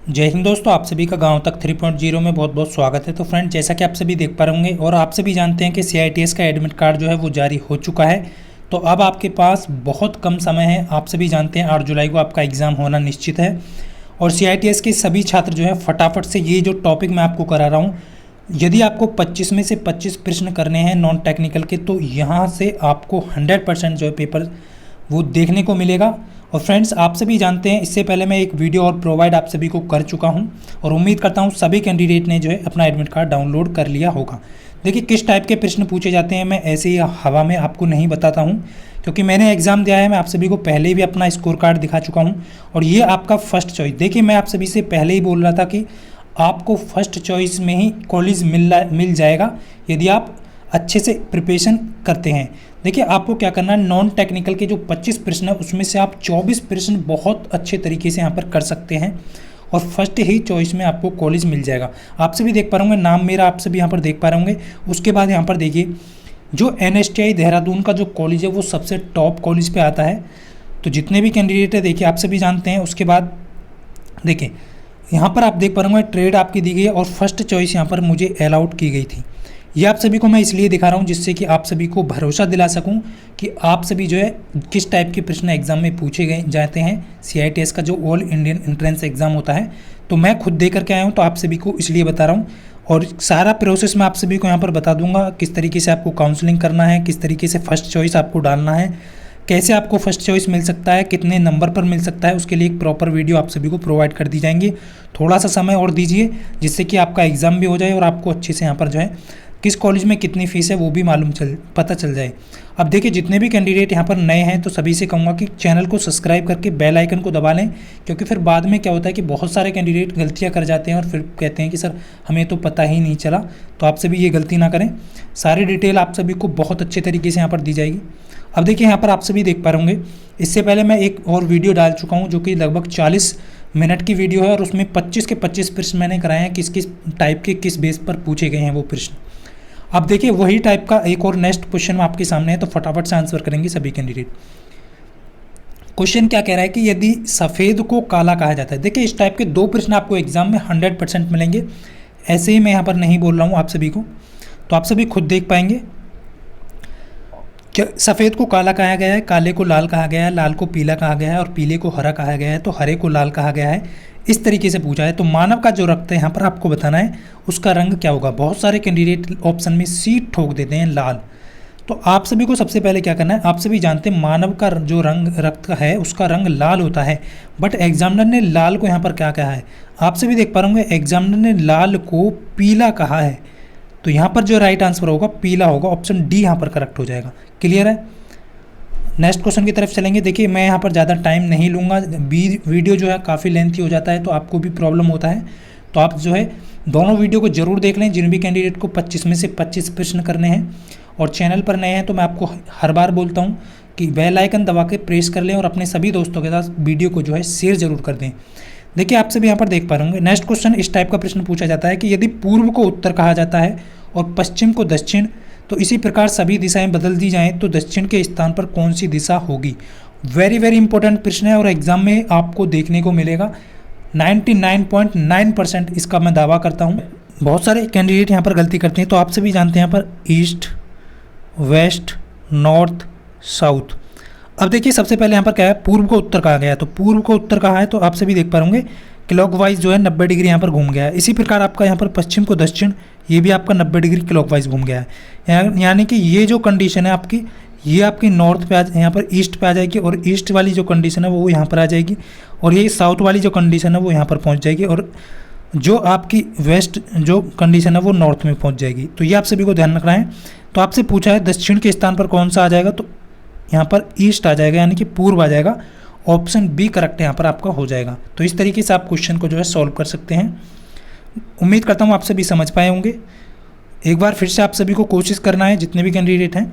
जय हिंद दोस्तों, आप सभी का गांव तक 3.0 में बहुत बहुत स्वागत है। तो फ्रेंड, जैसा कि आप सभी देख पा रहे होंगे और आप सभी जानते हैं कि CITS का एडमिट कार्ड जो है वो जारी हो चुका है। तो अब आपके पास बहुत कम समय है। आप सभी जानते हैं 8 जुलाई को आपका एग्ज़ाम होना निश्चित है और CITS के सभी छात्र जो है फटाफट से ये जो टॉपिक मैं आपको करा रहा हूँ, यदि आपको 25 में से 25 प्रश्न करने हैं नॉन टेक्निकल के, तो यहाँ से आपको 100% जो है पेपर वो देखने को मिलेगा। और फ्रेंड्स, आप सभी जानते हैं, इससे पहले मैं एक वीडियो और प्रोवाइड आप सभी को कर चुका हूं और उम्मीद करता हूं सभी कैंडिडेट ने जो है अपना एडमिट कार्ड डाउनलोड कर लिया होगा। देखिए, किस टाइप के प्रश्न पूछे जाते हैं मैं ऐसे ही हवा में आपको नहीं बताता हूं, क्योंकि मैंने एग्जाम दिया है। मैं आप सभी को पहले भी अपना स्कोर कार्ड दिखा चुका हूँ और ये आपका फर्स्ट चॉइस। देखिए, मैं आप सभी से पहले ही बोल रहा था कि आपको फर्स्ट चॉइस में ही कॉलेज मिल जाएगा यदि आप अच्छे से प्रिपरेशन करते हैं। देखिए, आपको क्या करना है, नॉन टेक्निकल के जो 25 प्रश्न है उसमें से आप 24 प्रश्न बहुत अच्छे तरीके से यहाँ पर कर सकते हैं और फर्स्ट ही चॉइस में आपको कॉलेज मिल जाएगा। आप सभी देख पा रहे होंगे, नाम मेरा आप सभी यहाँ पर देख पा रहे होंगे। उसके बाद यहाँ पर देखिए, जो NSTI देहरादून का जो कॉलेज है वो सबसे टॉप कॉलेज पे आता है। तो जितने भी कैंडिडेट है, देखिए आप सभी जानते हैं। उसके बाद देखिए, यहाँ पर आप देख पा रहे होंगे ट्रेड आपकी दी गई है और फर्स्ट चॉइस यहाँ पर मुझे अलाउड की गई थी। ये आप सभी को मैं इसलिए दिखा रहा हूँ जिससे कि आप सभी को भरोसा दिला सकूँ कि आप सभी जो है किस टाइप के प्रश्न एग्जाम में पूछे गए जाते हैं। CITS का जो ऑल इंडियन एंट्रेंस एग्जाम होता है, तो मैं खुद दे करके आया हूँ, तो आप सभी को इसलिए बता रहा हूँ। और सारा प्रोसेस मैं आप सभी को यहाँ पर बता दूंगा, किस तरीके से आपको काउंसलिंग करना है, किस तरीके से फर्स्ट चॉइस आपको डालना है, कैसे आपको फर्स्ट चॉइस मिल सकता है, कितने नंबर पर मिल सकता है, उसके लिए एक प्रॉपर वीडियो आप सभी को प्रोवाइड कर दी जाएंगी। थोड़ा सा समय और दीजिए जिससे कि आपका एग्ज़ाम भी हो जाए और आपको अच्छे से यहाँ पर जो है किस कॉलेज में कितनी फ़ीस है वो भी पता चल जाए। अब देखिए, जितने भी कैंडिडेट यहाँ पर नए हैं तो सभी से कहूँगा कि चैनल को सब्सक्राइब करके बेल आइकन को दबा लें, क्योंकि फिर बाद में क्या होता है कि बहुत सारे कैंडिडेट गलतियाँ कर जाते हैं और फिर कहते हैं कि सर हमें तो पता ही नहीं चला। तो आप सभी ये गलती ना करें, सारी डिटेल आप सभी को बहुत अच्छे तरीके से यहाँ पर दी जाएगी। अब देखिए, यहाँ पर आप सभी देख पा रहे होंगे, इससे पहले मैं एक और वीडियो डाल चुका हूँ जो कि लगभग 40 मिनट की वीडियो है और उसमें 25 के 25 प्रश्न मैंने कराए हैं, किस किस टाइप के किस बेस पर पूछे गए हैं वो प्रश्न। अब देखिए, वही टाइप का एक और नेक्स्ट क्वेश्चन आपके सामने है, तो फटाफट से आंसर करेंगे सभी कैंडिडेट। क्वेश्चन क्या कह रहा है कि यदि सफ़ेद को काला कहा जाता है। देखिए, इस टाइप के 2 प्रश्न आपको एग्जाम में 100% मिलेंगे। ऐसे ही मैं यहाँ पर नहीं बोल रहा हूँ आप सभी को, तो आप सभी खुद देख पाएंगे। क्या सफ़ेद को काला कहा गया है, काले को लाल कहा गया है, लाल को पीला कहा गया है और पीले को हरा कहा गया है, तो हरे को लाल कहा गया है। इस तरीके से पूछा है। तो मानव का जो रक्त है यहाँ पर आपको बताना है उसका रंग क्या होगा। बहुत सारे कैंडिडेट ऑप्शन में सी ठोक देते हैं, लाल। तो आप सभी को सबसे पहले क्या करना है, आप सभी जानते हैं मानव का जो रंग रक्त है उसका रंग लाल होता है, बट एग्जामिनर ने लाल को यहाँ पर क्या कहा है, आप सभी देख पा रहे होंगे, एग्जामिनर ने लाल को पीला कहा है। तो यहाँ पर जो राइट आंसर होगा पीला होगा, ऑप्शन डी यहाँ पर करेक्ट हो जाएगा। क्लियर है। नेक्स्ट क्वेश्चन की तरफ चलेंगे। देखिए, मैं यहाँ पर ज़्यादा टाइम नहीं लूँगा, वीडियो जो है काफ़ी लेंथी हो जाता है तो आपको भी प्रॉब्लम होता है। तो आप जो है दोनों वीडियो को जरूर देख लें, जिन भी कैंडिडेट को 25 में से 25 प्रश्न करने हैं। और चैनल पर नए हैं तो मैं आपको हर बार बोलता हूँ कि बेल आइकन दबा के प्रेस कर लें और अपने सभी दोस्तों के साथ वीडियो को जो है शेयर जरूर कर दें। देखिए, आप सभी यहाँ पर देख पा रहे होंगे, नेक्स्ट क्वेश्चन इस टाइप का प्रश्न पूछा जाता है कि यदि पूर्व को उत्तर कहा जाता है और पश्चिम को दक्षिण, तो इसी प्रकार सभी दिशाएं बदल दी जाएं तो दक्षिण के स्थान पर कौन सी दिशा होगी। वेरी वेरी इंपॉर्टेंट प्रश्न है और एग्जाम में आपको देखने को मिलेगा। 99.9% इसका मैं दावा करता हूं। बहुत सारे कैंडिडेट यहां पर गलती करते हैं, तो आप सभी जानते हैं यहाँ पर ईस्ट, वेस्ट, नॉर्थ, साउथ। अब देखिए, सबसे पहले यहाँ पर क्या है, पूर्व को उत्तर कहा गया है। तो पूर्व को उत्तर कहा है तो आप सभी देख पा होंगे क्लॉकवाइज जो है 90 डिग्री यहाँ पर घूम गया है। इसी प्रकार आपका यहाँ पर पश्चिम को दक्षिण, ये भी आपका 90 डिग्री क्लॉकवाइज घूम गया है। यानी कि ये जो कंडीशन है आपकी, ये आपकी नॉर्थ पे यहाँ पर ईस्ट पे आ जाएगी और ईस्ट वाली जो कंडीशन है वो यहाँ पर आ जाएगी और ये साउथ वाली जो कंडीशन है वो यहाँ पर पहुँच जाएगी और जो आपकी वेस्ट जो कंडीशन है वो नॉर्थ में पहुँच जाएगी। तो ये आप सभी को ध्यान रखना है। तो आपसे पूछा है दक्षिण के स्थान पर कौन सा आ जाएगा, तो यहाँ पर ईस्ट आ जाएगा, यानी कि पूर्व आ जाएगा। ऑप्शन बी करेक्ट यहाँ पर आपका हो जाएगा। तो इस तरीके से आप क्वेश्चन को जो है सॉल्व कर सकते हैं। उम्मीद करता हूँ आप सभी समझ पाए होंगे। एक बार फिर से आप सभी को कोशिश करना है, जितने भी कैंडिडेट हैं।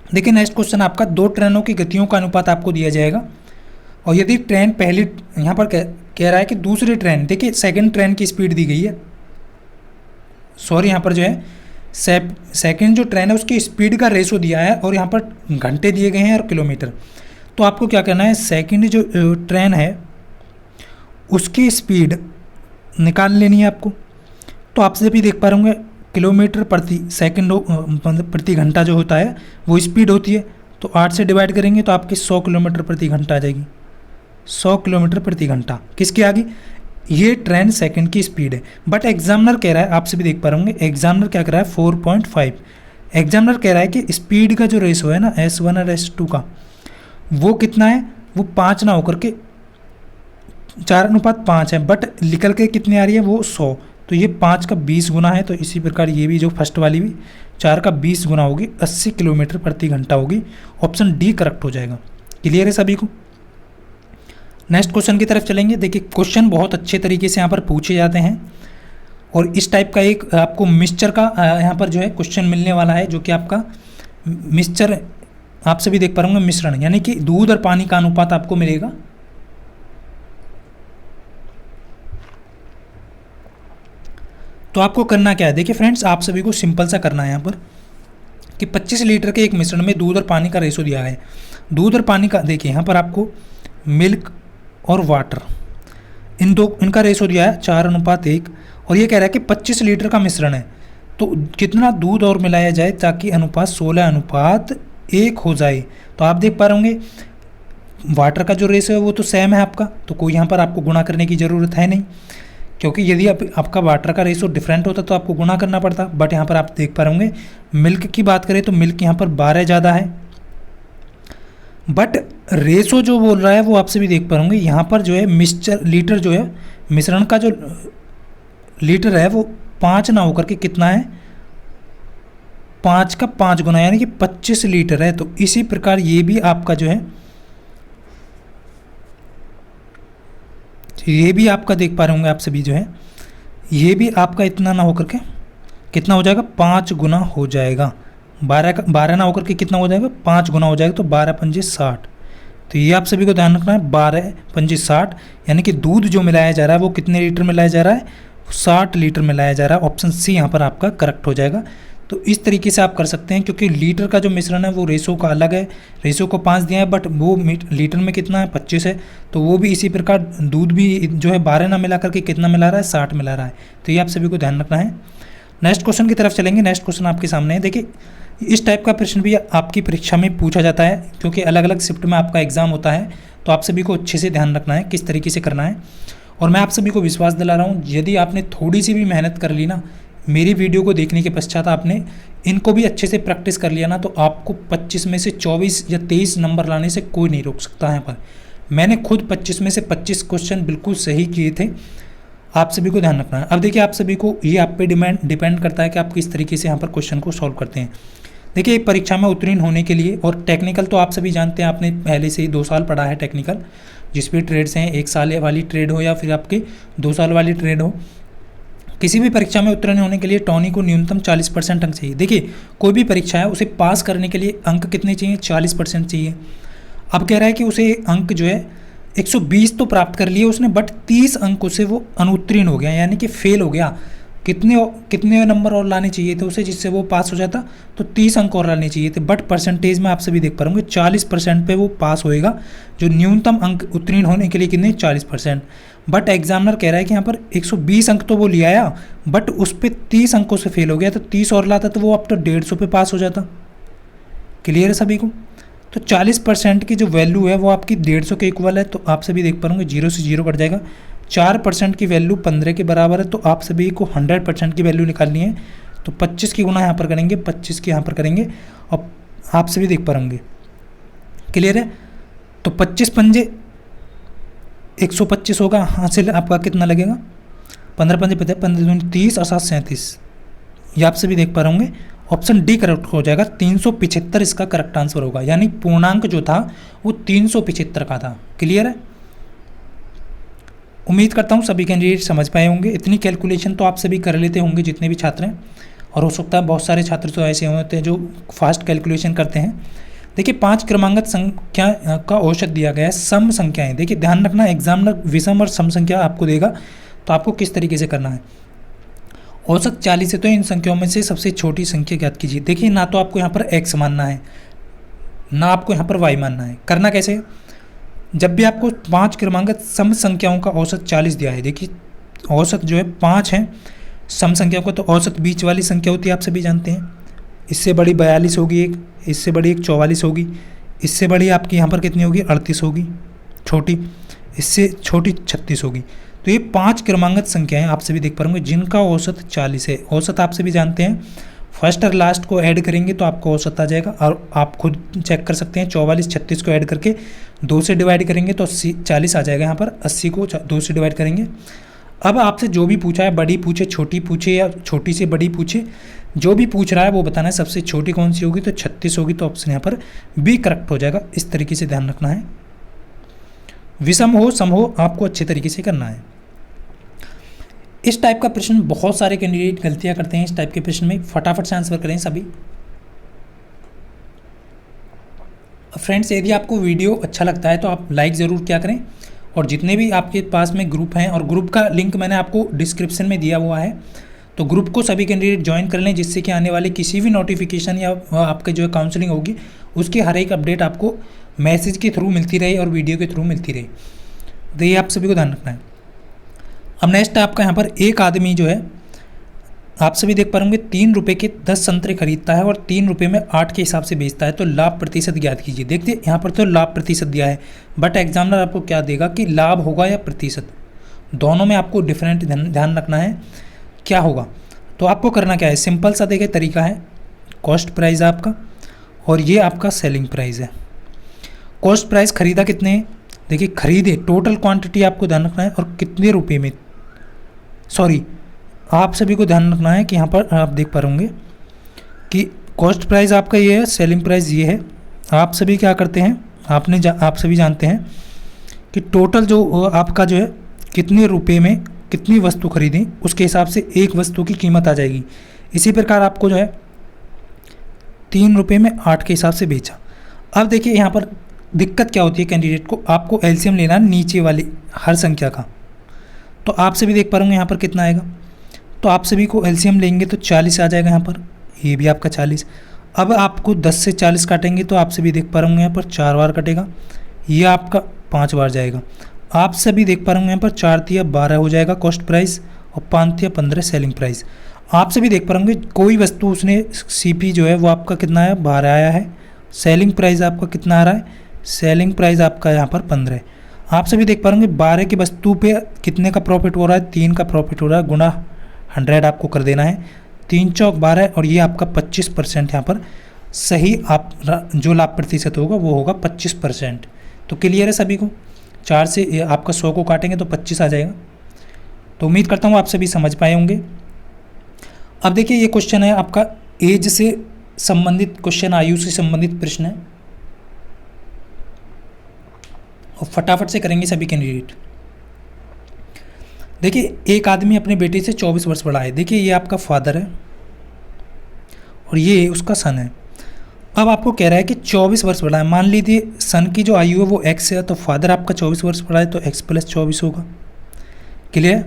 देखिए, नेक्स्ट क्वेश्चन आपका 2 ट्रेनों की गतियों का अनुपात आपको दिया जाएगा और यदि ट्रेन पहली, यहाँ पर कह रहा है कि दूसरी ट्रेन, देखिए सेकंड ट्रेन की स्पीड दी गई है, सॉरी यहाँ पर जो है सेकंड जो ट्रेन है उसकी स्पीड का रेशो दिया है और यहाँ पर घंटे दिए गए हैं और किलोमीटर। तो आपको क्या करना है, सेकंड जो ट्रेन है उसकी स्पीड निकाल लेनी है आपको। तो आपसे भी देख पा रहे होंगे किलोमीटर प्रति सेकंड मतलब प्रति घंटा जो होता है वो स्पीड होती है। तो 8 से डिवाइड करेंगे तो आपकी 100 किलोमीटर प्रति घंटा आ जाएगी। 100 किलोमीटर प्रति घंटा किसकी आ गई? ये ट्रेन सेकंड की स्पीड है। बट एग्जामिनर कह रहा है, आपसे भी देख पा रहे होंगे, एग्जामिनर क्या कह रहा है 4.5। एग्जामिनर कह रहा है कि स्पीड का जो रेशो है ना S1 और S2 का, वो कितना है? वो 5 ना होकर के 4:5 है। बट निकल के कितनी आ रही है? वो 100। तो ये 5 का 20 गुना है। तो इसी प्रकार ये भी जो फर्स्ट वाली भी 4 का 20 गुना होगी, 80 किलोमीटर प्रति घंटा होगी। ऑप्शन डी करेक्ट हो जाएगा। क्लियर है सभी को? नेक्स्ट क्वेश्चन की तरफ चलेंगे। देखिए क्वेश्चन बहुत अच्छे तरीके से यहाँ पर पूछे जाते हैं और इस टाइप का एक आपको मिक्सचर का यहाँ पर जो है क्वेश्चन मिलने वाला है, जो कि आपका मिक्सचर आप सभी देख पा रहे होंगे, मिश्रण, यानी कि दूध और पानी का अनुपात आपको मिलेगा। तो आपको करना क्या है? देखिए फ्रेंड्स, आप सभी को सिंपल सा करना है यहाँ पर कि 25 लीटर के एक मिश्रण में दूध और पानी का रेशो दिया है। दूध और पानी का देखिए यहाँ पर आपको मिल्क और वाटर इनका रेशो दिया है 4:1 और ये कह रहा है कि 25 लीटर का मिश्रण है तो कितना दूध और मिलाया जाए ताकि अनुपात 16:1 हो जाए। तो आप देख पा रहे होंगे वाटर का जो रेशो है वो तो सेम है आपका, तो कोई यहाँ पर आपको गुणा करने की ज़रूरत है नहीं, क्योंकि यदि आपका वाटर का रेशो डिफरेंट होता तो आपको गुणा करना पड़ता। बट यहाँ पर आप देख पा रहे होंगे मिल्क की बात करें तो मिल्क यहाँ पर 12 ज़्यादा है। बट रेशो जो बोल रहा है वो आपसे भी देख पा रहे होंगे यहाँ पर जो है मिक्सचर लीटर जो है मिश्रण का जो लीटर है वो 5 ना होकर के कितना है? 5 का 5 गुना, यानी कि 25 लीटर है। तो इसी प्रकार ये भी आपका जो है ये भी आपका देख पा रहे होंगे आप सभी जो है ये भी आपका इतना ना होकर के कितना हो जाएगा? 5 गुना हो जाएगा। 12 ना होकर के कितना हो जाएगा? 5 गुना हो जाएगा। तो 12×5 = 60। तो ये आप सभी को ध्यान रखना है, 12×5 = 60, यानी कि दूध जो मिलाया जा रहा है वो कितने लीटर मिलाया जा रहा है? 60 लीटर मिलाया जा रहा है। ऑप्शन सी यहाँ पर आपका करेक्ट हो जाएगा। तो इस तरीके से आप कर सकते हैं, क्योंकि लीटर का जो मिश्रण है वो रेशो का अलग है। रेशो को 5 दिया है बट वो लीटर में कितना है? 25 है। तो वो भी इसी प्रकार दूध भी जो है 12 ना मिला करके कितना मिला रहा है? 60 मिला रहा है। तो ये आप सभी को ध्यान रखना है। नेक्स्ट क्वेश्चन की तरफ चलेंगे। नेक्स्ट क्वेश्चन आपके सामने है। देखिए इस टाइप का प्रश्न भी आपकी परीक्षा में पूछा जाता है, क्योंकि अलग अलग शिफ्ट में आपका एग्जाम होता है। तो आप सभी को अच्छे से ध्यान रखना है किस तरीके से करना है। और मैं आप सभी को विश्वास दिला रहा हूँ, यदि आपने थोड़ी सी भी मेहनत कर ली ना, मेरी वीडियो को देखने के पश्चात आपने इनको भी अच्छे से प्रैक्टिस कर लिया ना, तो आपको 25 में से 24 या 23 नंबर लाने से कोई नहीं रोक सकता है। पर मैंने खुद 25 में से 25 क्वेश्चन बिल्कुल सही किए थे। आप सभी को ध्यान रखना है। अब देखिए आप सभी को ये आप पे डिपेंड करता है कि आप किस तरीके से यहाँ पर क्वेश्चन को सॉल्व करते हैं। देखिए परीक्षा में उत्तीर्ण होने के लिए, और टेक्निकल तो आप सभी जानते हैं, आपने पहले से ही 2 साल पढ़ा है टेक्निकल, जिस भी ट्रेड्स हैं, 1 साल वाली ट्रेड हो या फिर आपके 2 साल वाली ट्रेड हो, किसी भी परीक्षा में उत्तीर्ण होने के लिए टॉनी को न्यूनतम 40% अंक चाहिए। देखिए कोई भी परीक्षा है उसे पास करने के लिए अंक कितने चाहिए? 40% चाहिए। अब कह रहा है कि उसे अंक जो है 120 तो प्राप्त कर लिए उसने, बट 30 अंकों से वो अनुत्तीर्ण हो गया, यानी कि फेल हो गया। कितने नंबर और लाने चाहिए थे उसे जिससे वो पास हो जाता? तो 30 अंक और लाने चाहिए थे। बट परसेंटेज में आप सभी देख पा रहे होंगे 40% पे वो पास होएगा। जो न्यूनतम अंक उत्तीर्ण होने के लिए कितने? 40%। बट एग्जामिनर कह रहा है कि यहाँ पर 120 अंक तो वो ले आया, बट उस पर 30 अंकों से फेल हो गया। तो 30 और लाता तो वो अब तो 150 पे पास हो जाता। क्लियर है सभी को? तो 40% की जो वैल्यू है वो आपकी 150 के इक्वल है। तो आप सभी देख पा रहे होंगे 0 से 0 कट जाएगा। 4% की वैल्यू 15 के बराबर है। तो आप सभी को 100% की वैल्यू निकालनी है। तो 25 की गुना यहाँ पर करेंगे, 25 की यहाँ पर करेंगे, और आप सभी देख पा रहे होंगे। क्लियर है? तो 25 पंजे 125 होगा। हासिल आपका कितना लगेगा? 15 पंजे 15 दूनी 30 और 7 37। ये आप सभी देख पा रहे होंगे। ऑप्शन डी करेक्ट हो जाएगा। 375 इसका करेक्ट आंसर होगा, यानी पूर्णांक जो था वो 375 का था। क्लियर है? उम्मीद करता हूँ सभी कैंडिडेट समझ पाए होंगे। इतनी कैलकुलेशन तो आप सभी कर लेते होंगे जितने भी छात्र हैं, और हो सकता है बहुत सारे छात्र तो ऐसे होते हैं जो फास्ट कैलकुलेशन करते हैं। देखिए 5 क्रमांगत संख्या का औसत दिया गया है, सम संख्याएं। देखिए ध्यान रखना, एग्जामिनर विषम और सम संख्या आपको देगा तो आपको किस तरीके से करना है। औसत 40 है तो इन संख्याओं में से सबसे छोटी संख्या ज्ञात कीजिए। देखिए ना तो आपको यहाँ पर x मानना है, ना आपको यहाँ पर y मानना है। करना कैसे? जब भी आपको 5 क्रमांगत सम संख्याओं का औसत 40 दिया है, देखिए औसत जो है 5 है सम संख्या को, तो औसत बीच वाली संख्या होती है, आप सभी जानते हैं। इससे बड़ी 42 होगी एक, इससे बड़ी एक 44 होगी, इससे बड़ी आपकी यहाँ पर कितनी होगी 38 होगी छोटी, इससे छोटी 36 होगी। तो ये 5 क्रमांकित संख्याएं आप सभी देख पा रहे होंगे जिनका औसत 40 है। औसत आप सभी जानते हैं फर्स्ट और लास्ट को ऐड करेंगे तो आपको औसत आ जाएगा, और आप खुद चेक कर सकते हैं 44 36 को ऐड करके 2 से डिवाइड करेंगे तो 40 आ जाएगा। यहाँ पर 80 को 2 से डिवाइड करेंगे। अब आपसे जो भी पूछा है, बड़ी पूछे छोटी पूछे या छोटी से बड़ी पूछे, जो भी पूछ रहा है वो बताना है सबसे छोटी कौन सी होगी, तो 36 होगी, तो ऑप्शन यहाँ पर बी करेक्ट हो जाएगा। इस तरीके से ध्यान रखना है। विषम हो सम हो आपको अच्छे तरीके से करना है। इस टाइप का प्रश्न बहुत सारे कैंडिडेट गलतियां करते हैं। इस टाइप के प्रश्न में फटाफट से आंसर करें सभी। फ्रेंड्स, यदि आपको वीडियो अच्छा लगता है तो आप लाइक ज़रूर किया करें, और जितने भी आपके पास में ग्रुप हैं, और ग्रुप का लिंक मैंने आपको डिस्क्रिप्शन में दिया हुआ है, तो ग्रुप को सभी कैंडिडेट ज्वाइन कर लें, जिससे कि आने वाली किसी भी नोटिफिकेशन या आपके जो है काउंसलिंग होगी उसकी हर एक अपडेट आपको मैसेज के थ्रू मिलती रहे और वीडियो के थ्रू मिलती रहे। तो ये आप सभी को ध्यान रखना है। अब नेक्स्ट आपका यहाँ पर एक आदमी जो है आप सभी देख पा रहे होंगे 3 रुपये के 10 संतरे खरीदता है और 3 रुपये में 8 के हिसाब से बेचता है, तो लाभ प्रतिशत ज्ञात कीजिए। देखिए यहाँ पर तो लाभ प्रतिशत दिया है, बट एग्जामिनर आपको क्या देगा कि लाभ होगा या प्रतिशत, दोनों में आपको डिफरेंट ध्यान रखना है क्या होगा। तो आपको करना क्या है, सिंपल सा देखिए तरीका है। कॉस्ट प्राइस आपका, और ये आपका सेलिंग प्राइस है। कॉस्ट प्राइस खरीदा कितने, देखिए खरीदे टोटल क्वांटिटी आपको ध्यान रखना है, और कितने रुपए में, सॉरी आप सभी को ध्यान रखना है कि यहाँ पर आप देख पा होंगे कि कॉस्ट प्राइस आपका ये है, सेलिंग प्राइस ये है। आप सभी क्या करते हैं, आप सभी जानते हैं कि टोटल जो आपका जो है कितने रुपए में कितनी वस्तु खरीदी, उसके हिसाब से एक वस्तु की कीमत आ जाएगी। इसी प्रकार आपको जो है 3 रुपये में 8 के हिसाब से बेचा। अब देखिए यहाँ पर दिक्कत क्या होती है कैंडिडेट को, आपको एलसीएम लेना नीचे वाली हर संख्या का। तो आप सभी देख पा रहे होंगे यहाँ पर कितना आएगा, तो आप सभी को एलसीएम लेंगे तो 40 आ जाएगा यहाँ पर, ये भी आपका 40। अब आपको 10 से 40 काटेंगे तो आप सभी देख पा रहे होंगे यहाँ पर 4 बार कटेगा, ये आपका 5 बार जाएगा। आप सभी देख पा रहे होंगे यहाँ पर 4 तिया 12 हो जाएगा कॉस्ट प्राइस, और 5 तिया 15 सेलिंग प्राइस। आप सभी देख पा रहे होंगे कोई वस्तु उसने सीपी जो है वो आपका कितना आया, 12 आया है। सेलिंग प्राइस आपका कितना आ रहा है, सेलिंग प्राइस आपका यहाँ पर 15 है। आप सभी देख पा रहे होंगे 12 की वस्तु पे कितने का प्रॉफिट हो रहा है, 3 का प्रॉफिट हो रहा है, गुना 100 आपको कर देना है। 3 चौक 12, और ये आपका 25% यहाँ पर सही आप जो लाभ प्रतिशत होगा वो होगा 25%। तो क्लियर है सभी को, 4 से आपका 100 को काटेंगे तो 25 आ जाएगा। तो उम्मीद करता हूँ आप सभी समझ पाए होंगे। अब देखिए ये क्वेश्चन है आपका एज से संबंधित क्वेश्चन, आयु से संबंधित प्रश्न है, और फटाफट से करेंगे सभी कैंडिडेट। देखिए एक आदमी अपने बेटे से 24 वर्ष बड़ा है। देखिए ये आपका फादर है और ये उसका सन है। अब आपको कह रहा है कि 24 वर्ष बड़ा है। मान लीजिए सन की जो आयु है वो x है, तो फादर आपका 24 वर्ष बड़ा है तो x + 24 होगा। क्लियर,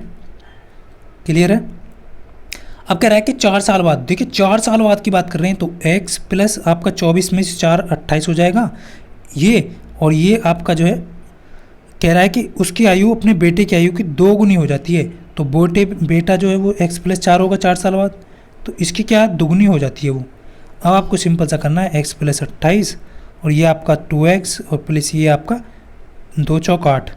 क्लियर है। अब कह रहा है कि 4 साल बाद, देखिए 4 साल बाद की बात कर रहे हैं, तो x प्लस आपका 24 में से 4 28 हो जाएगा ये, और ये आपका जो है कह रहा है कि उसकी आयु अपने बेटे की आयु की 2 गुनी हो जाती है। तो बेटा जो है वो x + 4 होगा 4 साल बाद, तो इसकी क्या दुगनी हो जाती है वो। अब आपको सिंपल सा करना है x + 28, और ये आपका 2x और प्लस ये आपका 2 चौक 8।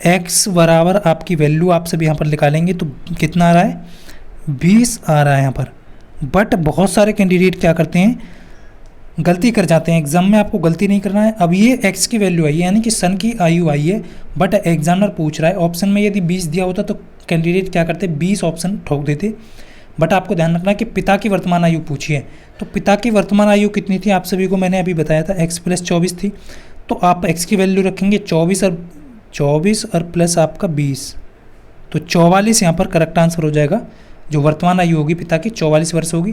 x बराबर आपकी वैल्यू आप सब यहाँ पर निकालेंगे तो कितना आ रहा है, 20 आ रहा है यहाँ पर। बट बहुत सारे कैंडिडेट क्या करते हैं, गलती कर जाते हैं। एग्जाम में आपको गलती नहीं करना है। अब ये x की वैल्यू आई है, यानी कि सन की आयु आई है, बट एग्जामिनर पूछ रहा है ऑप्शन में यदि 20 दिया होता तो कैंडिडेट क्या करते, 20 ऑप्शन ठोक देते। बट आपको ध्यान रखना है कि पिता की वर्तमान आयु पूछी है, तो पिता की वर्तमान आयु कितनी थी आप सभी को मैंने अभी बताया था, x + 24 थी। तो आप x की वैल्यू रखेंगे 24 और प्लस आपका 20, तो 44 यहाँ पर करेक्ट आंसर हो जाएगा। जो वर्तमान आयु होगी पिता की 44 वर्ष होगी।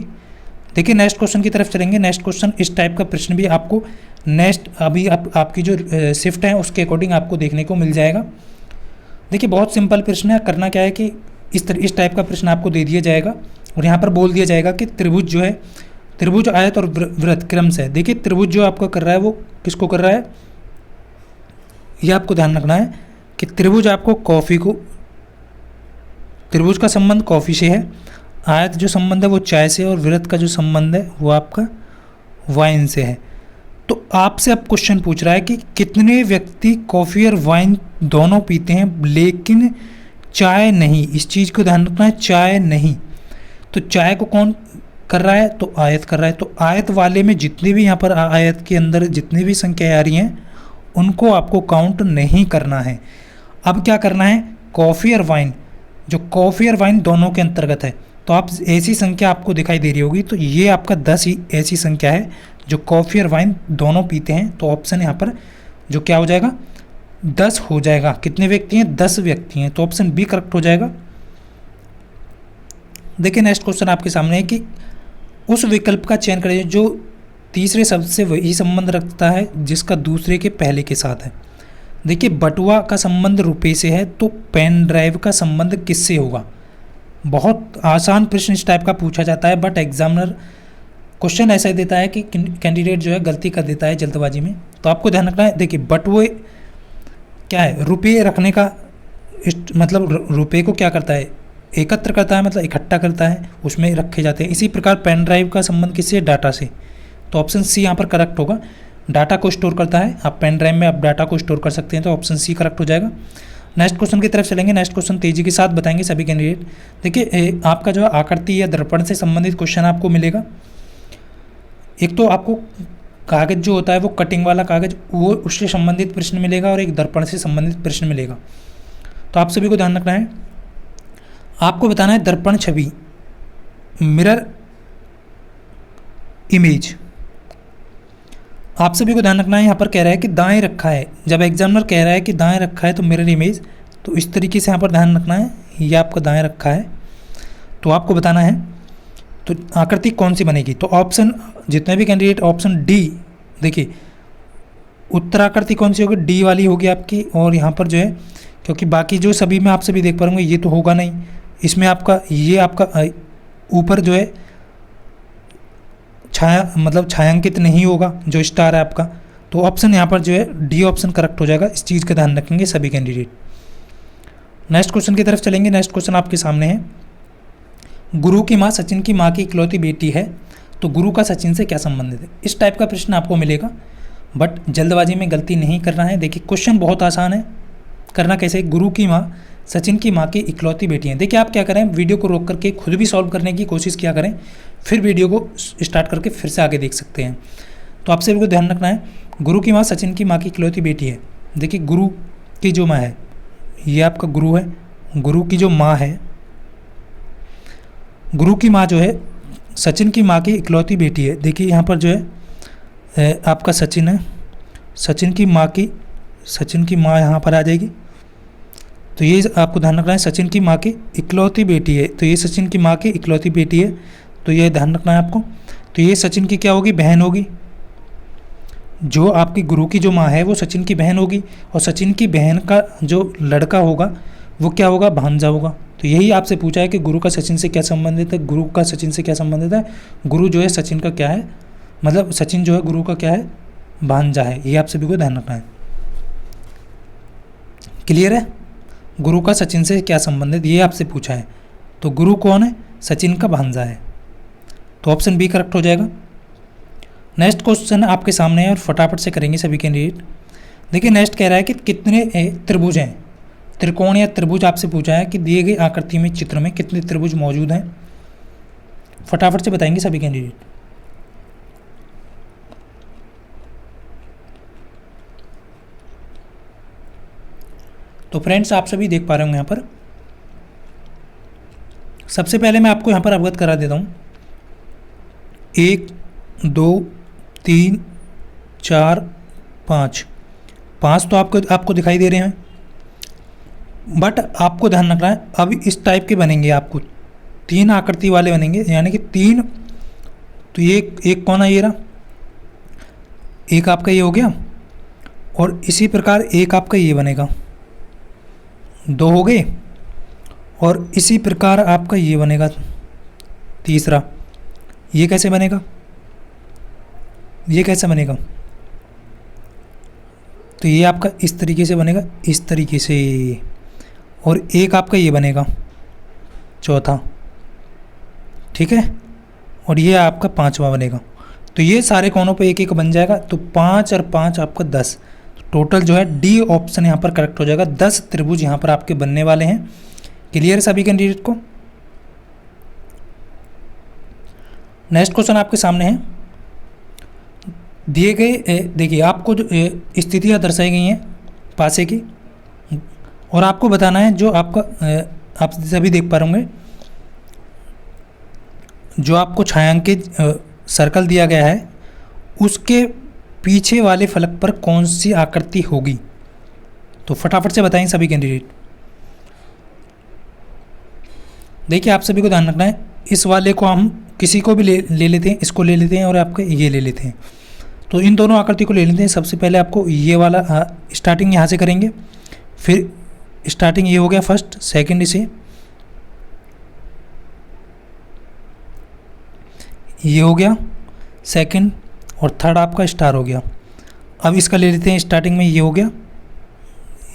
देखिए नेक्स्ट क्वेश्चन की तरफ चलेंगे। नेक्स्ट क्वेश्चन इस टाइप का प्रश्न भी आपको नेक्स्ट अभी आपकी जो शिफ्ट है उसके अकॉर्डिंग आपको देखने को मिल जाएगा। देखिए बहुत सिंपल प्रश्न है। करना क्या है कि इस टाइप का प्रश्न आपको दे दिया जाएगा और यहाँ पर बोल दिया जाएगा कि त्रिभुज जो है, त्रिभुज आयत और वृत्त क्रम से। देखिए त्रिभुज जो आपका कर रहा है वो किसको कर रहा है, ये आपको ध्यान रखना है कि त्रिभुज आपको कॉफ़ी को त्रिभुज का संबंध कॉफ़ी से है, आयत जो संबंध है वो चाय से, और वृत्त का जो संबंध है वो आपका वाइन से है। तो आपसे अब क्वेश्चन पूछ रहा है कि कितने व्यक्ति कॉफ़ी और वाइन दोनों पीते हैं लेकिन चाय नहीं। इस चीज़ को ध्यान रखना है, चाय नहीं। तो चाय को कौन कर रहा है? तो आयत कर रहा है। तो आयत वाले में जितने भी यहाँ पर आयत के अंदर जितनी भी संख्याएं आ रही हैं उनको आपको काउंट नहीं करना है। अब क्या करना है? कॉफ़ी और वाइन, जो कॉफ़ी और वाइन दोनों के अंतर्गत है, तो आप ऐसी संख्या आपको दिखाई दे रही होगी, तो ये आपका 10 ही ऐसी संख्या है जो कॉफ़ी और वाइन दोनों पीते हैं। तो ऑप्शन यहाँ पर जो क्या हो जाएगा? 10 हो जाएगा। कितने व्यक्ति हैं? 10 व्यक्ति हैं। तो ऑप्शन बी करेक्ट हो जाएगा। देखिए नेक्स्ट क्वेश्चन आपके सामने है कि उस विकल्प का चयन करें जो तीसरे शब्द से वही संबंध रखता है जिसका दूसरे के पहले के साथ है। देखिए बटुआ का संबंध रुपये से है, तो पेन ड्राइव का संबंध किससे होगा? बहुत आसान प्रश्न इस टाइप का पूछा जाता है, बट एग्जामिनर क्वेश्चन ऐसा ही देता है कि कैंडिडेट जो है गलती कर देता है जल्दबाजी में। तो आपको ध्यान रखना है। देखिए बटुए क्या है? रुपये रखने का मतलब रुपये को क्या करता है? एकत्र करता है, मतलब इकट्ठा करता है, उसमें रखे जाते हैं। इसी प्रकार पेन ड्राइव का संबंध किससे? डाटा से। तो ऑप्शन सी यहाँ पर करेक्ट होगा। डाटा को स्टोर करता है, आप पेन ड्राइव में आप डाटा को स्टोर कर सकते हैं, तो ऑप्शन सी करेक्ट हो जाएगा। नेक्स्ट क्वेश्चन की तरफ चलेंगे। नेक्स्ट क्वेश्चन तेजी के साथ बताएंगे सभी कैंडिडेट। देखिए आपका जो है आकृति या दर्पण से संबंधित क्वेश्चन आपको मिलेगा। एक तो आपको कागज़ जो होता है वो कटिंग वाला कागज़, वो उससे संबंधित प्रश्न मिलेगा, और एक दर्पण से संबंधित प्रश्न मिलेगा। तो आप सभी को ध्यान रखना है, आपको बताना है दर्पण छवि, मिरर इमेज। आप सभी को ध्यान रखना है, यहाँ पर कह रहा है कि दाएं रखा है। जब एग्जामिनर कह रहा है कि दाएं रखा है तो मिरर इमेज, तो इस तरीके से यहाँ पर ध्यान रखना है, ये आपका दाएं रखा है। तो आपको बताना है तो आकृति कौन सी बनेगी। तो ऑप्शन जितने भी कैंडिडेट ऑप्शन डी, देखिए उत्तराकृति कौन सी होगी? डी वाली होगी आपकी। और यहाँ पर जो है, क्योंकि बाकी जो सभी में आप सभी देख पा रहे ये तो होगा नहीं, इसमें आपका ये आपका ऊपर जो है छाया मतलब छायांकित नहीं होगा जो स्टार है आपका। तो ऑप्शन यहाँ पर जो है डी ऑप्शन करेक्ट हो जाएगा। इस चीज़ का ध्यान रखेंगे सभी कैंडिडेट। नेक्स्ट क्वेश्चन की तरफ चलेंगे। नेक्स्ट क्वेश्चन आपके सामने है, गुरु की माँ सचिन की माँ की इकलौती बेटी है, तो गुरु का सचिन से क्या संबंधित है? इस टाइप का प्रश्न आपको मिलेगा, बट जल्दबाजी में गलती नहीं करना है। देखिए क्वेश्चन बहुत आसान है। करना कैसे? गुरु की माँ सचिन की माँ की इकलौती बेटी है। देखिए आप क्या करें, वीडियो को रोक करके खुद भी सॉल्व करने की कोशिश किया करें, फिर वीडियो को स्टार्ट करके फिर से आगे देख सकते हैं। तो आपसे को ध्यान रखना है, गुरु की माँ सचिन की माँ की इकलौती बेटी है। देखिए गुरु की जो माँ है, ये आपका गुरु है। गुरु की जो माँ है, गुरु की माँ जो है सचिन की माँ की इकलौती बेटी है। देखिए यहाँ पर जो है आपका सचिन है, सचिन की माँ यहाँ पर आ जाएगी। तो ये आपको ध्यान रखना है, सचिन की माँ की इकलौती बेटी है। तो ये सचिन की माँ की इकलौती बेटी है, तो ये ध्यान रखना है आपको। तो ये सचिन की क्या होगी? बहन होगी। जो आपकी गुरु की जो माँ है वो सचिन की बहन होगी, और सचिन की बहन का जो लड़का होगा वो क्या होगा? भांजा होगा। तो यही आपसे पूछा है कि गुरु का सचिन से क्या संबंधित है? गुरु का सचिन से क्या संबंधित है? गुरु जो है सचिन का क्या है, मतलब सचिन जो है गुरु का क्या है? भांजा है। ये आप सभी को ध्यान रखना है। क्लियर है? गुरु का सचिन से क्या संबंधित, ये आपसे पूछा है। तो गुरु कौन है? सचिन का भांजा है। तो ऑप्शन बी करेक्ट हो जाएगा। नेक्स्ट क्वेश्चन आपके सामने है और फटाफट से करेंगे सभी कैंडिडेट। देखिए नेक्स्ट कह रहा है कि कितने त्रिभुज हैं? त्रिकोण या त्रिभुज आपसे पूछा है कि दिए गए आकृति में चित्र में कितने त्रिभुज मौजूद हैं? फटाफट से बताएंगे सभी कैंडिडेट। तो फ्रेंड्स आप सभी देख पा रहे होंगे यहाँ पर। सबसे पहले मैं आपको यहाँ पर अवगत करा देता हूँ। 1 2 3 4 5 5 तो आपको दिखाई दे रहे हैं, बट आपको ध्यान रखना है अब इस टाइप के बनेंगे, आपको 3 आकृति वाले बनेंगे, यानी कि 3। तो ये एक कौन है? ये रहा, एक आपका ये हो गया, और इसी प्रकार एक आपका ये बनेगा, 2 हो गए, और इसी प्रकार आपका ये बनेगा तीसरा। ये कैसे बनेगा? ये कैसे बनेगा? तो ये आपका इस तरीके से बनेगा, इस तरीके से, और एक आपका ये बनेगा। चौथा, ठीक है, और ये आपका पांचवा बनेगा। तो ये सारे कोनों पे एक एक बन जाएगा, तो 5 और 5 आपका 10, टोटल जो है डी ऑप्शन यहाँ पर करेक्ट हो जाएगा। 10 त्रिभुज यहाँ पर आपके बनने वाले हैं। क्लियर है सभी कैंडिडेट को? नेक्स्ट क्वेश्चन आपके सामने है, दिए गए देखिए आपको जो स्थितियाँ दर्शाई गई हैं पासे की, और आपको बताना है जो आपका आप सभी देख पा रहे होंगे, जो आपको छायांकित सर्कल दिया गया है उसके पीछे वाले फलक पर कौन सी आकृति होगी। तो फटाफट से बताएं सभी कैंडिडेट। देखिए आप सभी को ध्यान रखना है, इस वाले को हम किसी को भी ले लेते हैं, इसको ले लेते हैं और आपके ये ले लेते हैं। तो इन दोनों आकृति को ले लेते हैं। सबसे पहले आपको ये वाला स्टार्टिंग यहाँ से करेंगे, फिर स्टार्टिंग ये हो गया फर्स्ट, सेकंड इसे ये हो गया सेकंड, और थर्ड आपका स्टार हो गया। अब इसका ले लेते हैं, स्टार्टिंग में ये हो गया,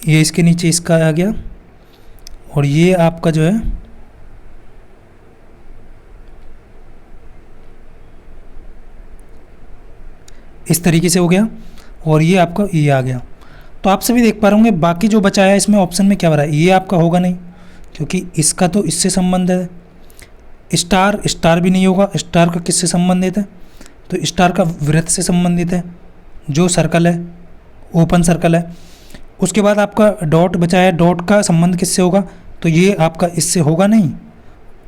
ये इसके नीचे इसका आ गया, और ये आपका जो है इस तरीके से हो गया, और ये आपका ये आ गया। तो आप सभी देख पा रहे होंगे बाकी जो बचा है इसमें ऑप्शन में क्या भरा है, ये आपका होगा नहीं, क्योंकि इसका तो इससे संबंध है। स्टार, स्टार भी नहीं होगा। स्टार का किससे संबंधित है, तो स्टार का वृत्त से संबंधित है, जो सर्कल है, ओपन सर्कल है। उसके बाद आपका डॉट बचा है, डॉट का संबंध किससे होगा, तो ये आपका इससे होगा नहीं,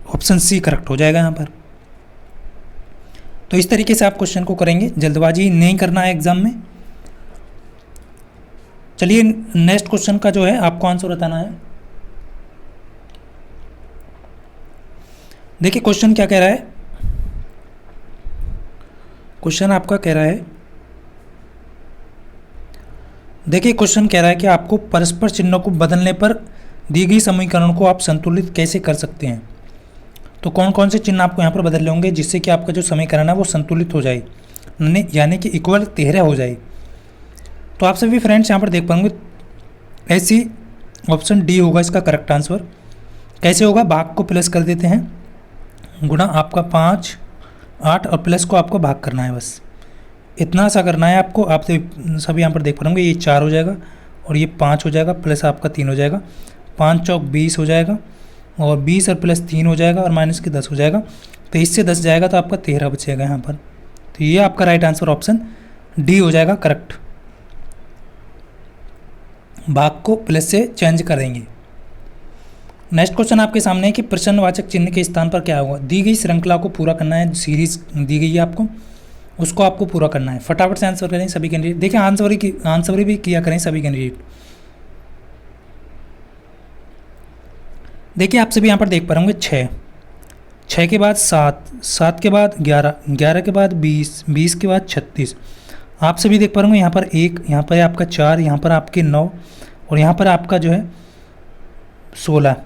ऑप्शन सी करेक्ट हो जाएगा यहाँ पर। तो इस तरीके से आप क्वेश्चन को करेंगे, जल्दबाजी नहीं करना है एग्जाम में। चलिए नेक्स्ट क्वेश्चन का जो है आपको आंसर बताना है। देखिए क्वेश्चन क्या कह रहा है, क्वेश्चन आपका कह रहा है, देखिए क्वेश्चन कह रहा है कि आपको परस्पर चिन्हों को बदलने पर दी गई समीकरण को आप संतुलित कैसे कर सकते हैं। तो कौन कौन से चिन्ह आपको यहाँ पर बदलने होंगे जिससे कि आपका जो समीकरण है वो संतुलित हो जाए, यानी कि इक्वल 13 हो जाए। तो आप सभी फ्रेंड्स यहाँ पर देख पाएंगे, ऐसी ऑप्शन डी होगा इसका करेक्ट आंसर। कैसे होगा, भाग को प्लस कर देते हैं, गुणा आपका 5 8 और प्लस को आपको भाग करना है, बस इतना सा करना है आपको। आप सभी यहाँ पर देख पाएंगे ये 4 हो जाएगा और ये 5 हो जाएगा, प्लस आपका 3 हो जाएगा, 5 चौक 20 हो जाएगा, और 20 और प्लस 3 हो जाएगा, और माइनस के 10 हो जाएगा। तो इससे 10 जाएगा तो आपका 13 बचेगा यहाँ पर। तो ये आपका राइट आंसर ऑप्शन डी हो जाएगा करेक्ट। भाग को प्लस से चेंज करेंगे। नेक्स्ट क्वेश्चन आपके सामने है कि प्रश्नवाचक चिन्ह के स्थान पर क्या होगा। दी गई श्रृंखला को पूरा करना है, सीरीज दी गई है आपको, उसको आपको पूरा करना है। फटाफट से आंसर करें सभी कैंडिडेट। देखिए आंसर भी किया करें सभी कैंडिडेट। देखिए आप सभी यहाँ पर देख पा रहे होंगे 6 के बाद 7 के बाद 11 के बाद 20 के बाद 36। आप सभी देख पा रहे होंगे यहाँ पर 1, यहाँ पर आपका 4, यहाँ पर आपके 9, और यहाँ पर आपका जो है 16।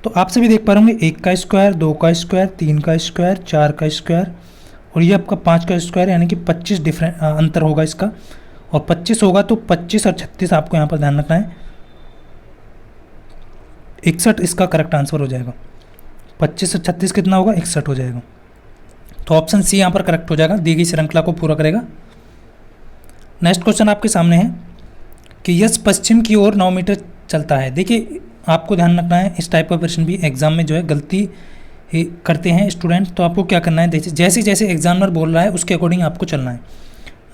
तो आप सभी देख पा रहे होंगे 1 का स्क्वायर, 2 का स्क्वायर, 3 का स्क्वायर, 4 का स्क्वायर, और ये आपका 5 का स्क्वायर, यानी कि 25 डिफरेंट अंतर होगा इसका। और 25 होगा तो 25 और 36 आपको यहाँ पर ध्यान रखना है। 61 इसका करेक्ट आंसर हो जाएगा। 25 और 36 कितना होगा, 61 हो जाएगा। तो ऑप्शन सी यहाँ पर करेक्ट हो जाएगा, दी गई श्रृंखला को पूरा करेगा। नेक्स्ट क्वेश्चन आपके सामने है कि यश पश्चिम की ओर 9 मीटर चलता है। देखिए आपको ध्यान रखना है, इस टाइप का प्रश्न भी एग्जाम में जो है गलती करते हैं स्टूडेंट। तो आपको क्या करना है, जैसे जैसे एग्जामिनर बोल रहा है उसके अकॉर्डिंग आपको चलना है।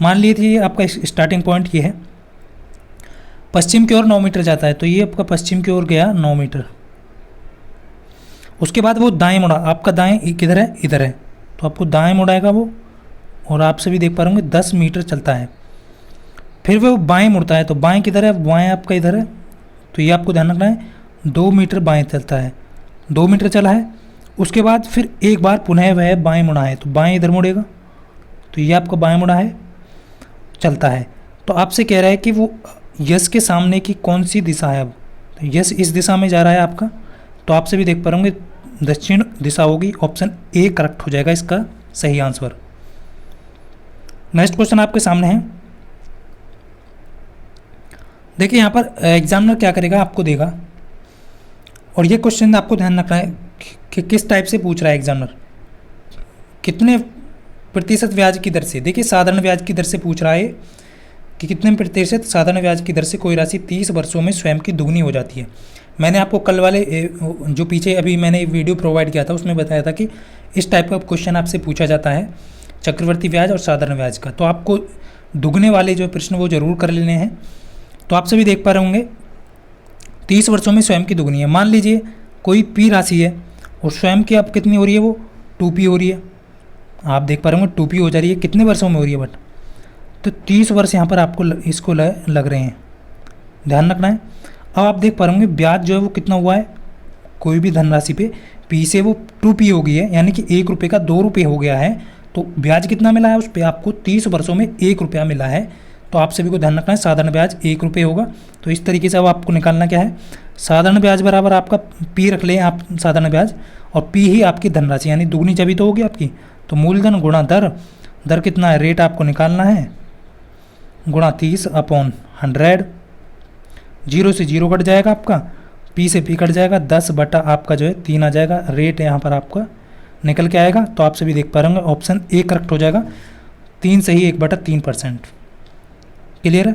मान लीजिए आपका स्टार्टिंग पॉइंट ये है, पश्चिम की ओर 9 मीटर जाता है, तो ये आपका पश्चिम की ओर गया 9 मीटर। उसके बाद वो दाएं मुड़ा, आपका दाएं किधर है, इधर है, तो आपको दाएं मुड़ाएगा वो, और आप सभी देख पा रहे होंगे 10 मीटर चलता है। फिर वो बाएं मुड़ता है, तो बाएं किधर है, बाएं आपका इधर है, तो ये आपको ध्यान रखना है 2 मीटर बाएं चलता है, 2 मीटर चला है। उसके बाद फिर एक बार पुनः वह बाएं मुड़ा है, तो बाएं इधर मुड़ेगा, तो ये आपका बाएं मुड़ा है, चलता है। तो आपसे कह रहा है कि वो यश के सामने की कौन सी दिशा है। अब तो यश इस दिशा में जा रहा है आपका, तो आपसे भी देख पा रहे होंगे दक्षिण दिशा होगी, ऑप्शन ए करेक्ट हो जाएगा इसका सही आंसर। नेक्स्ट क्वेश्चन आपके सामने है, देखिए यहाँ पर एग्जामिनर क्या करेगा, आपको देगा, और ये क्वेश्चन आपको ध्यान रखना है कि किस टाइप से पूछ रहा है एग्जामिनर, कितने प्रतिशत ब्याज की दर से। देखिए साधारण ब्याज की दर से पूछ रहा है कि कितने प्रतिशत साधारण ब्याज की दर से कोई राशि 30 वर्षों में स्वयं की दुगनी हो जाती है। मैंने आपको कल वाले जो पीछे अभी मैंने वीडियो प्रोवाइड किया था उसमें बताया था कि इस टाइप का क्वेश्चन आपसे पूछा जाता है चक्रवर्ती ब्याज और साधारण ब्याज का। तो आपको दुगने वाले जो प्रश्न वो जरूर कर लेने हैं। तो आप सभी देख पा रहे होंगे 30 वर्षों में स्वयं की दुगनी है। मान लीजिए कोई पी राशि है और स्वयं की अब कितनी हो रही है, वो 2p हो रही है। आप देख पा रहे होंगे 2p हो जा रही है, कितने वर्षों में हो रही है बट, तो 30 वर्ष यहाँ पर आपको इसको लग रहे हैं, ध्यान रखना है। अब आप देख पा रहे होंगे ब्याज जो है वो कितना हुआ है, कोई भी धनराशि पे p से वो 2p हो गई है, यानी कि 1 रुपये का 2 रुपये हो गया है। तो ब्याज कितना मिला है उस पर आपको 30 वर्षों में 1 रुपया मिला है। तो आप सभी को ध्यान रखना है साधारण ब्याज 1 रुपये होगा। तो इस तरीके से अब आपको निकालना क्या है, साधारण ब्याज बराबर आपका p रख लें आप साधारण ब्याज, और p ही आपकी धनराशि यानी दुगनी जब तो होगी आपकी। तो मूलधन गुणा दर, दर कितना है रेट आपको निकालना है, गुणा 30/100, 0 से 0 कट जाएगा आपका, p से p कट जाएगा, 10 बटा आपका जो है 3 आ जाएगा, रेट यहाँ पर आपका निकल के आएगा। तो आप सभी देख पा रहे होंगे ऑप्शन ए करेक्ट हो जाएगा, 3 सही 1/3%। क्लियर है।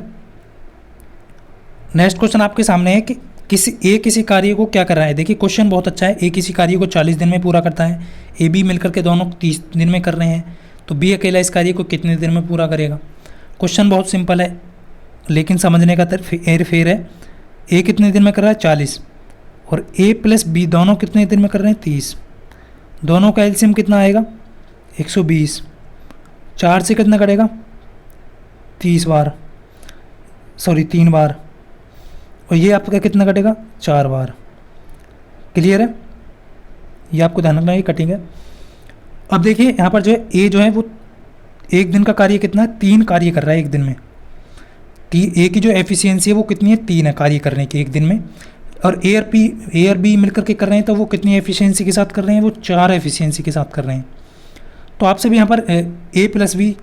नेक्स्ट क्वेश्चन आपके सामने है कि किसी कार्य को क्या कर रहा है। देखिए क्वेश्चन बहुत अच्छा है। ए किसी कार्य को 40 दिन में पूरा करता है, ए बी मिलकर के दोनों 30 दिन में कर रहे हैं, तो बी अकेला इस कार्य को कितने दिन में पूरा करेगा। क्वेश्चन बहुत सिंपल है लेकिन समझने का फेर है। ए कितने दिन में कर रहा है 40, और ए प्लस बी दोनों कितने दिन में कर रहे हैं 30। दोनों का एलसीएम कितना आएगा 120, 4 से कितना करेगा 30 बार, सॉरी 3 बार, और ये आपका कितना कटेगा 4 बार। क्लियर है, ये आपको ध्यान रखना है, कटिंग है। अब देखिए यहाँ पर जो है ए जो है वो एक दिन का कार्य कितना है, 3 कार्य कर रहा है एक दिन में। ए की जो एफिशिएंसी है वो कितनी है 3 है कार्य करने की एक दिन में, और ए और बी मिलकर के कर रहे हैं तो वो कितनी एफिशिएंसी के साथ कर रहे हैं, वो 4 एफिशिएंसी के साथ कर रहे हैं। तो आप सभी यहाँ पर ए प्लस बी,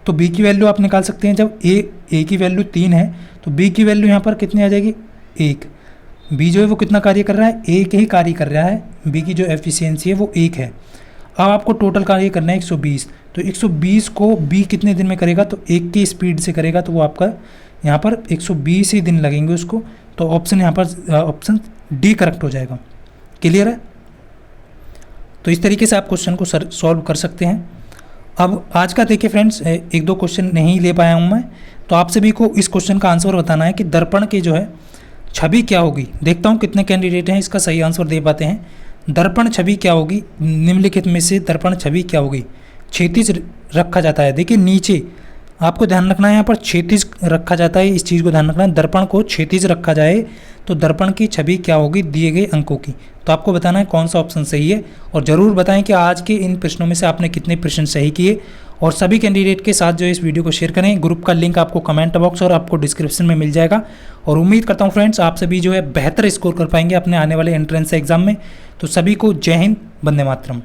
तो बी की वैल्यू आप निकाल सकते हैं। जब ए की वैल्यू 3 है तो बी की वैल्यू यहाँ पर कितनी आ जाएगी 1। बी जो है वो कितना कार्य कर रहा है, एक ही कार्य कर रहा है, बी की जो एफिशिएंसी है वो 1 है। अब आपको टोटल कार्य करना है 120, तो 120 को बी कितने दिन में करेगा, तो 1 की स्पीड से करेगा, तो वो आपका यहाँ पर 120 ही दिन लगेंगे उसको। तो ऑप्शन यहाँ पर ऑप्शन डी करेक्ट हो जाएगा। क्लियर है। तो इस तरीके से आप क्वेश्चन को सॉल्व कर सकते हैं। अब आज का देखिए फ्रेंड्स 1-2 क्वेश्चन नहीं ले पाया हूँ मैं, तो आप सभी को इस क्वेश्चन का आंसर बताना है कि दर्पण की जो है छवि क्या होगी। देखता हूँ कितने कैंडिडेट हैं इसका सही आंसर दे पाते हैं। दर्पण छवि क्या होगी, निम्नलिखित में से दर्पण छवि क्या होगी। क्षैतिज रखा जाता है, देखिए नीचे आपको ध्यान रखना है, यहाँ पर क्षैतिज रखा जाता है, इस चीज़ को ध्यान रखना है। दर्पण को क्षैतिज रखा जाए तो दर्पण की छवि क्या होगी दिए गए अंकों की। तो आपको बताना है कौन सा ऑप्शन सही है, और ज़रूर बताएं कि आज के इन प्रश्नों में से आपने कितने प्रश्न सही किए। और सभी कैंडिडेट के साथ जो इस वीडियो को शेयर करें। ग्रुप का लिंक आपको कमेंट बॉक्स और आपको डिस्क्रिप्शन में मिल जाएगा। और उम्मीद करता हूँ फ्रेंड्स आप सभी जो है बेहतर स्कोर कर पाएंगे अपने आने वाले एंट्रेंस एग्जाम में। तो सभी को जय हिंद, वंदे मातरम।